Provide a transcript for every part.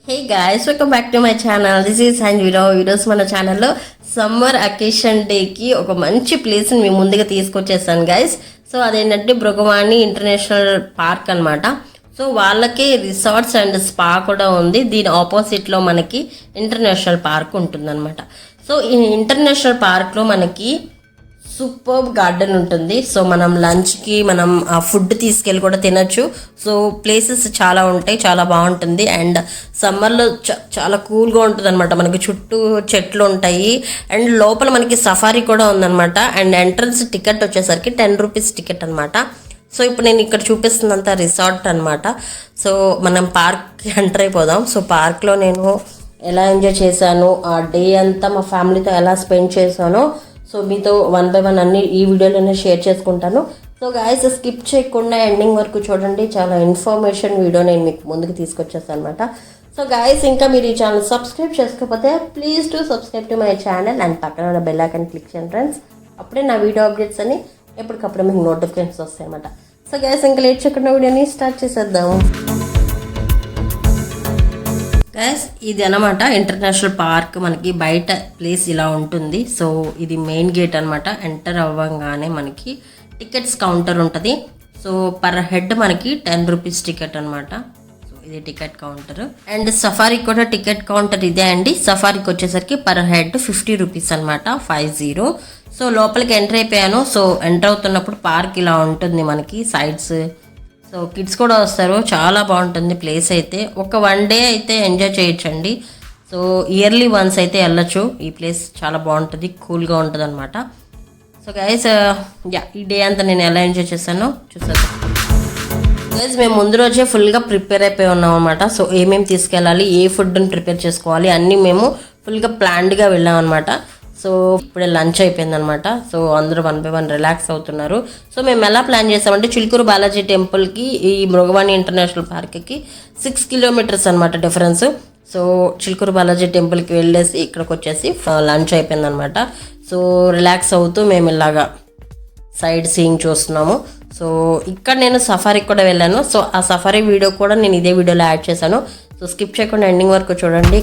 Hey guys, welcome back to my channel. This is Sanjeerao. ఈరోజు మన ఛానల్లో సమ్మర్ అకేషన్ డేకి ఒక మంచి ప్లేస్ని మేము ముందుగా తీసుకొచ్చేసాను గాయస్. సో అదేంటంటే భృగవాణి ఇంటర్నేషనల్ పార్క్ అనమాట. సో వాళ్ళకి రిసార్ట్స్ అండ్ స్పా కూడా ఉంది. దీని ఆపోజిట్లో మనకి ఇంటర్నేషనల్ పార్క్ ఉంటుందన్నమాట. సో ఈ ఇంటర్నేషనల్ పార్క్లో మనకి సూపర్ గార్డెన్ ఉంటుంది. సో మనం లంచ్కి మనం ఆ ఫుడ్ తీసుకెళ్ళి కూడా తినచ్చు. సో ప్లేసెస్ చాలా ఉంటాయి, చాలా బాగుంటుంది. అండ్ సమ్మర్లో చాలా కూల్గా ఉంటుంది అనమాట. మనకి చుట్టూ చెట్లు ఉంటాయి అండ్ లోపల మనకి సఫారీ కూడా ఉందన్నమాట. అండ్ ఎంట్రన్స్ టికెట్ వచ్చేసరికి 10 రూపీస్ టికెట్ అనమాట. సో ఇప్పుడు నేను ఇక్కడ చూపిస్తున్నంత రిసార్ట్ అనమాట. సో మనం పార్క్కి ఎంటర్ అయిపోదాం. సో పార్క్లో నేను ఎలా ఎంజాయ్ చేశాను, ఆ డే అంతా మా ఫ్యామిలీతో ఎలా స్పెండ్ చేశానో సో మీతో 1 by 1 అన్ని ఈ వీడియోలోనే షేర్ చేసుకుంటాను. సో గాయస్, స్కిప్ చేయకుండా ఎండింగ్ వరకు చూడండి. చాలా ఇన్ఫర్మేషన్ వీడియో నేను మీకు ముందుకు తీసుకొచ్చేస్తాను అనమాట. సో గాయస్, ఇంకా మీరు ఈ ఛానల్ సబ్స్క్రైబ్ చేసుకోకపోతే please to subscribe to my channel and పక్కన ఉన్న బెల్ ఐకాన్ క్లిక్ చేయండి ఫ్రెండ్స్. అప్పుడే నా వీడియో అప్డేట్స్ అని ఎప్పటికప్పుడు మీకు నోటిఫికేషన్స్ వస్తాయి అనమాట. సో గాయస్, ఇంకా లేట్ చేయకుండా వీడియోని స్టార్ట్ చేసేద్దాము. గైస్, ఇది అనమాట ఇంటర్నేషనల్ పార్క్. మనకి బయట ప్లేస్ ఇలా ఉంటుంది. సో ఇది మెయిన్ గేట్ అనమాట. ఎంటర్ అవ్వగానే మనకి టికెట్స్ కౌంటర్ ఉంటుంది. సో పర్ హెడ్ మనకి 10 రూపీస్ టికెట్ అనమాట. సో ఇది టికెట్ కౌంటర్. అండ్ సఫారీకి కూడా టికెట్ కౌంటర్ ఇదే అండి. సఫారీకి వచ్చేసరికి పర్ హెడ్ 50 రూపీస్ అనమాట, 50. సో లోపలికి ఎంటర్ అయిపోయాను. సో ఎంటర్ అవుతున్నప్పుడు పార్క్ ఇలా ఉంటుంది మనకి సైడ్స్. సో కిడ్స్ కూడా వస్తారు. చాలా బాగుంటుంది ప్లేస్ అయితే. ఒక 1 డే అయితే ఎంజాయ్ చేయొచ్చండి. సో ఇయర్లీ వన్స్ అయితే వెళ్ళొచ్చు. ఈ ప్లేస్ చాలా బాగుంటుంది, కూల్గా ఉంటుంది అనమాట. సో గైస్, ఈ డే అంతా నేను ఎలా ఎంజాయ్ చేశానో చూసాను. గైస్, మేము ముందు రోజే ఫుల్గా ప్రిపేర్ అయిపోయి ఉన్నాం అనమాట. సో ఏమేమి తీసుకెళ్ళాలి, ఏ ఫుడ్ని ప్రిపేర్ చేసుకోవాలి అన్నీ మేము ఫుల్గా ప్లాన్డ్గా వెళ్ళాం అనమాట. సో ఇప్పుడే లంచ్ అయిపోయింది అనమాట. సో అందరూ 1 by 1 రిలాక్స్ అవుతున్నారు. సో మేము ఎలా ప్లాన్ చేసామంటే చిలుకూరు బాలాజీ టెంపుల్కి ఈ భృగవాణి ఇంటర్నేషనల్ పార్క్కి 6 కిలోమీటర్స్ అనమాట డిఫరెన్స్. సో చిలుకూరు బాలాజీ టెంపుల్కి వెళ్ళేసి ఇక్కడికి వచ్చేసి లంచ్ అయిపోయింది అనమాట. సో రిలాక్స్ అవుతూ మేము ఇలాగా సైడ్ సీయింగ్ చూస్తున్నాము. సో ఇక్కడ నేను సఫారీకి కూడా వెళ్ళాను. సో ఆ సఫారీ వీడియో కూడా నేను ఇదే వీడియోలో యాడ్ చేశాను. సో స్కిప్ చేయకుండా ఎండింగ్ వరకు చూడండి.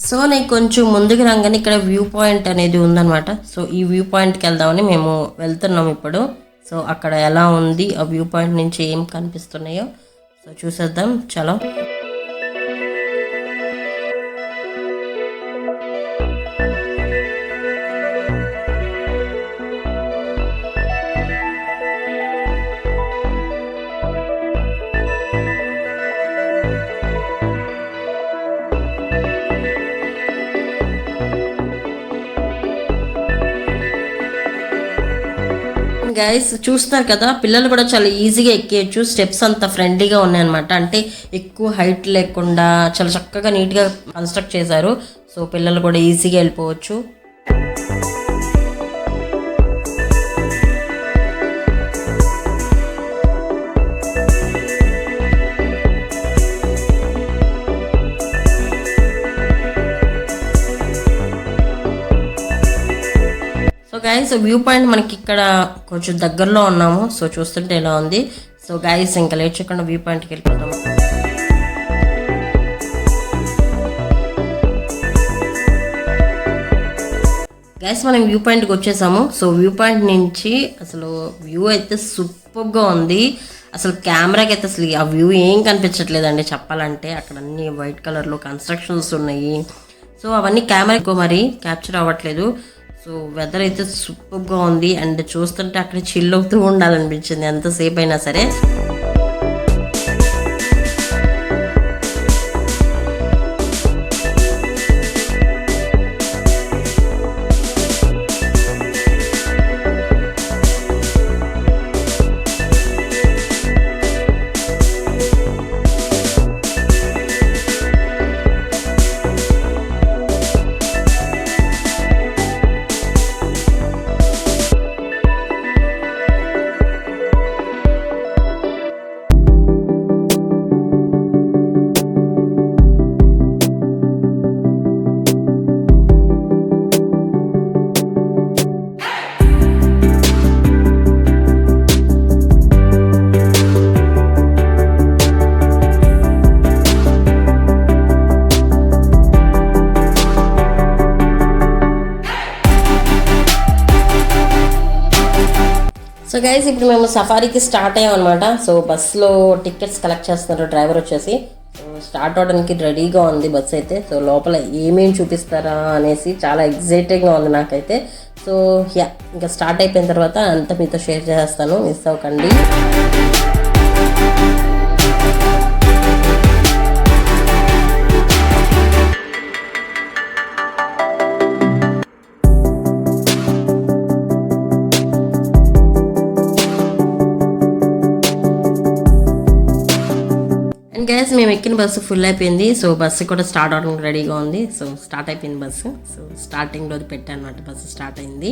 సో నేను కొంచెం ముందుకు రాగానే ఇక్కడ వ్యూ పాయింట్ అనేది ఉందన్నమాట. సో ఈ వ్యూ పాయింట్కి వెళ్దామని మేము వెళ్తున్నాం ఇప్పుడు. సో అక్కడ ఎలా ఉంది, ఆ వ్యూ పాయింట్ నుంచి ఏం కనిపిస్తున్నాయో సో చూసేద్దాం. చలో. అండ్ గైస్ చూస్తున్నారు కదా, పిల్లలు కూడా చాలా ఈజీగా ఎక్కేయచ్చు. స్టెప్స్ అంత ఫ్రెండ్లీగా ఉన్నాయన్నమాట. అంటే ఎక్కువ హైట్ లేకుండా చాలా చక్కగా నీట్గా కన్స్ట్రక్ట్ చేశారు. సో పిల్లలు కూడా ఈజీగా వెళ్ళిపోవచ్చు. సో గైస్ వ్యూ పాయింట్ మనకి ఇక్కడ కొంచెం దగ్గరలో ఉన్నాము. సో చూస్తుంటే ఎలా ఉంది. సో గైస్ ఇంకా లేట్ చేయకుండా వ్యూ పాయింట్కి వెళ్ళిపోతాము. గైస్ మనం వ్యూ పాయింట్కి వచ్చేసాము. సో వ్యూ పాయింట్ నుంచి అసలు వ్యూ అయితే సూపర్గా ఉంది. అసలు కెమెరాకి అయితే అసలు ఆ వ్యూ ఏం కనిపించట్లేదండి చెప్పాలంటే. అక్కడ అన్ని వైట్ కలర్లో కన్స్ట్రక్షన్స్ ఉన్నాయి. సో అవన్నీ కెమెరాకు మరి క్యాప్చర్ అవ్వట్లేదు. సో వెదర్ అయితే సూపర్గా ఉంది. అండ్ చూస్తుంటే అక్కడ చిల్ అవుతూ ఉండాలనిపించింది ఎంతసేపు అయినా సరే. సో గైస్ ఇప్పుడు మేము సఫారీకి స్టార్ట్ అయ్యాం అనమాట. సో బస్సులో టికెట్స్ కలెక్ట్ చేస్తున్నారు డ్రైవర్ వచ్చేసి. సో స్టార్ట్ అవడానికి రెడీగా ఉంది బస్సు అయితే. సో లోపల ఏమేమి చూపిస్తారా అనేసి చాలా ఎగ్జైటింగ్గా ఉంది నాకైతే. సో యా ఇంకా స్టార్ట్ అయిపోయిన తర్వాత అంతా మీతో షేర్ చేస్తాను, మిస్ అవ్వకండి. గైస్ మేము ఎక్కిన బస్సు ఫుల్ అయిపోయింది. సో బస్సు కూడా స్టార్ట్ అవడానికి రెడీగా ఉంది. సో స్టార్ట్ అయిపోయింది బస్సు. సో స్టార్టింగ్లో పెట్టాను అనమాట, బస్సు స్టార్ట్ అయింది.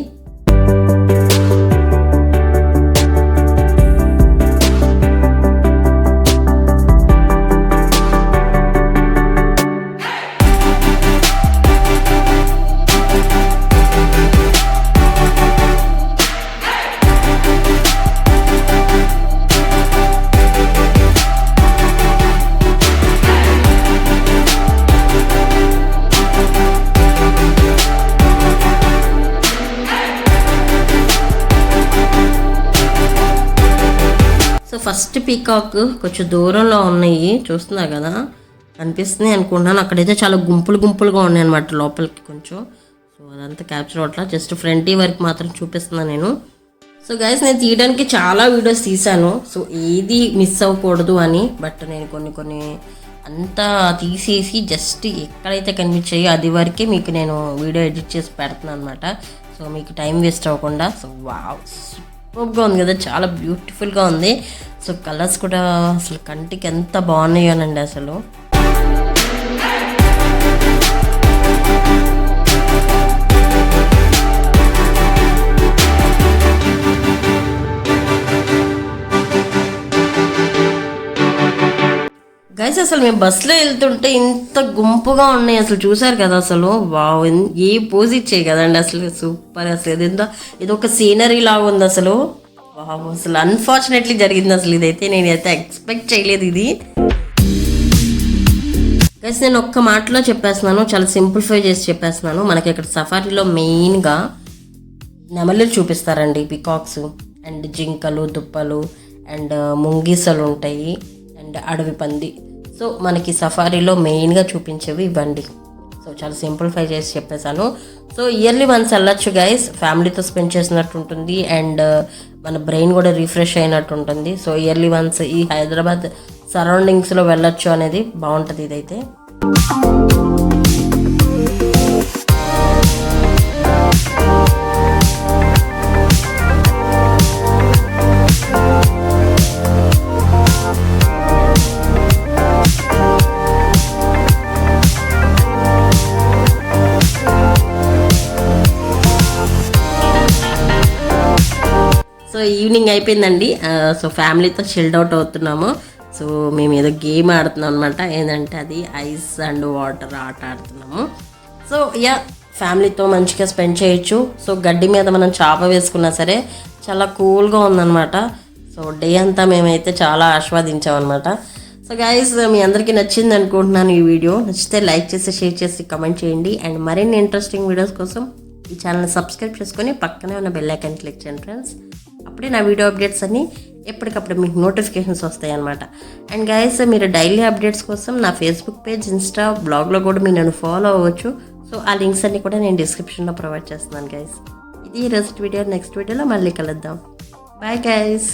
ఫస్ట్ పీకాక్ కొంచెం దూరంలో ఉన్నాయి, చూస్తున్నారు కదా, కనిపిస్తున్నాయి అనుకుంటున్నాను. అక్కడైతే చాలా గుంపులుగా ఉన్నాయి అనమాట లోపలికి కొంచెం. సో అదంతా క్యాప్చర్ అవ్వట్లా, జస్ట్ ఫ్రంట్ వరకు మాత్రం చూపిస్తున్నాను నేను. సో గైస్ నేను తీయడానికి చాలా వీడియోస్ తీసాను, సో ఏది మిస్ అవ్వకూడదు అని. బట్ నేను కొన్ని అంతా తీసేసి జస్ట్ ఎక్కడైతే కనిపించాయో అది వరకే మీకు నేను వీడియో ఎడిట్ చేసి పెడుతున్నాను అనమాట. సో మీకు టైం వేస్ట్ అవ్వకుండా. సో వావ్ సూపర్గా ఉంది కదా, చాలా బ్యూటిఫుల్గా ఉంది. సో కలర్స్ కూడా అసలు కంటికి ఎంత బాగున్నాయోనండి అసలు. గైస్ అసలు మేము బస్సులో వెళ్తుంటే ఇంత గుంపుగా ఉన్నాయి అసలు, చూసారు కదా అసలు. వావ్ ఏ పోజ్ ఇచ్చాయి కదండి అసలు, సూపర్. అసలు ఇది ఒక సీనరీ లాగా ఉంది అసలు. వావ్ అసలు అన్ఫార్చునేట్లీ జరిగింది అసలు ఇదైతే, నేనైతే ఎక్స్పెక్ట్ చేయలేదు ఇది. గైస్ నేను ఒక్క మాటలో చెప్పేస్తున్నాను, చాలా సింప్లిఫై చేసి చెప్పేస్తున్నాను. మనకి ఇక్కడ సఫారీలో మెయిన్గా నెమళ్ళు చూపిస్తారండి, పికాక్స్ అండ్ జింకలు, దుప్పలు అండ్ ముంగీసలు ఉంటాయి అండ్ అడవి పంది. సో మనకి సఫారీలో మెయిన్గా చూపించేవి ఇవ్వండి. సో చాలా సింప్లిఫై చేసి చెప్పేశాను. సో ఇయర్లీ వన్స్ వెళ్ళొచ్చు గైస్, ఫ్యామిలీతో స్పెండ్ చేసినట్టు ఉంటుంది అండ్ మన బ్రెయిన్ కూడా రిఫ్రెష్ అయినట్టు ఉంటుంది. సో ఇయర్లీ వన్స్ ఈ హైదరాబాద్ సరౌండింగ్స్లో వెళ్ళొచ్చు అనేది బాగుంటుంది ఇదైతే. ఈవినింగ్ అయిపోయిందండి. సో ఫ్యామిలీతో చిల్డ్ అవుట్ అవుతున్నాము. సో మేము ఏదో గేమ్ ఆడుతున్నాం అనమాట. ఏంటంటే అది ఐస్ అండ్ వాటర్ ఆట ఆడుతున్నాము. సో ఫ్యామిలీతో మంచిగా స్పెండ్ చేయొచ్చు. సో గడ్డి మీద మనం చాప వేసుకున్నా సరే చాలా కూల్గా ఉందన్నమాట. సో డే అంతా మేమైతే చాలా ఆస్వాదించామన్నమాట. సో గైస్, మీ అందరికీ నచ్చింది అనుకుంటున్నాను ఈ వీడియో. నచ్చితే లైక్ చేసి, షేర్ చేసి, కమెంట్ చేయండి. అండ్ మరిన్ని ఇంట్రెస్టింగ్ వీడియోస్ కోసం ఈ ఛానల్ని సబ్స్క్రైబ్ చేసుకొని పక్కనే ఉన్న బెల్ ఐకాన్ క్లిక్ చేయండి ఫ్రెండ్స్. అప్పుడే నా వీడియో అప్డేట్స్ అన్నీ ఎప్పటికప్పుడు మీకు నోటిఫికేషన్స్ వస్తాయి అన్నమాట. అండ్ గైస్, మీరు డైలీ అప్డేట్స్ కోసం నా ఫేస్బుక్ పేజ్, ఇన్స్టా, బ్లాగ్లో కూడా మీరు నన్ను ఫాలో అవ్వచ్చు. సో ఆ లింక్స్ అన్నీ కూడా నేను డిస్క్రిప్షన్లో ప్రొవైడ్ చేస్తున్నాను గైస్. ఇది ఈరోజు వీడియో. నెక్స్ట్ వీడియోలో మళ్ళీ కలుద్దాం. Bye guys.